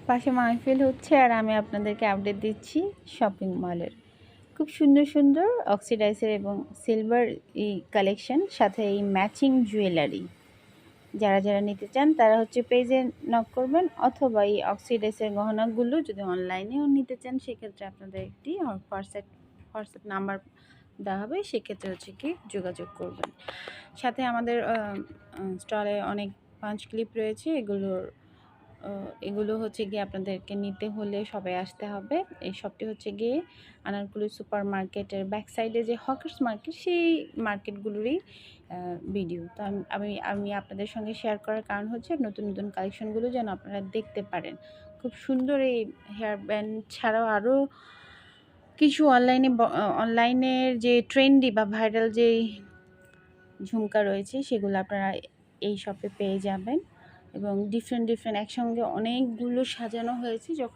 পাশে মাহফিল হচ্ছে আর আমি আপনাদেরকে আপডেট দিচ্ছি শপিং মলের। খুব সুন্দর সুন্দর অক্সিডাইজার এবং সিলভার এই কালেকশন, সাথে এই ম্যাচিং জুয়েলারি। যারা যারা নিতে চান তারা হচ্ছে পেজে নক করবেন, অথবা এই অক্সিডাইজার গহনাগুলো যদি অনলাইনেও নিতে চান সেক্ষেত্রে আপনাদের একটি হোয়াটসঅ্যাপ নাম্বার দেওয়া হবে, সেক্ষেত্রে হচ্ছে কি যোগাযোগ করবেন। সাথে আমাদের স্টলে অনেক পাঞ্চ ক্লিপ রয়েছে, এগুলো হচ্ছে গিয়ে আপনাদেরকে নিতে হলে সবাই আসতে হবে। এই শপটি হচ্ছে গিয়ে আনারকুলি সুপার মার্কেটের ব্যাক সাইডে যে হকার্স মার্কেট, সেই মার্কেটগুলোরই ভিডিও। তো আমি আপনাদের সঙ্গে শেয়ার করার কারণ হচ্ছে নতুন নতুন কালেকশনগুলো যেন আপনারা দেখতে পারেন। খুব সুন্দর এই হেয়ার ব্যান্ড ছাড়াও আরও কিছু অনলাইনের যে ট্রেন্ডি বা ভাইরাল যেই ঝুমকা রয়েছে সেগুলো আপনারা এই শপে পেয়ে যাবেন, এবং ডিফারেন্ট একসঙ্গে অনেকগুলো সাজানো হয়েছে। যখন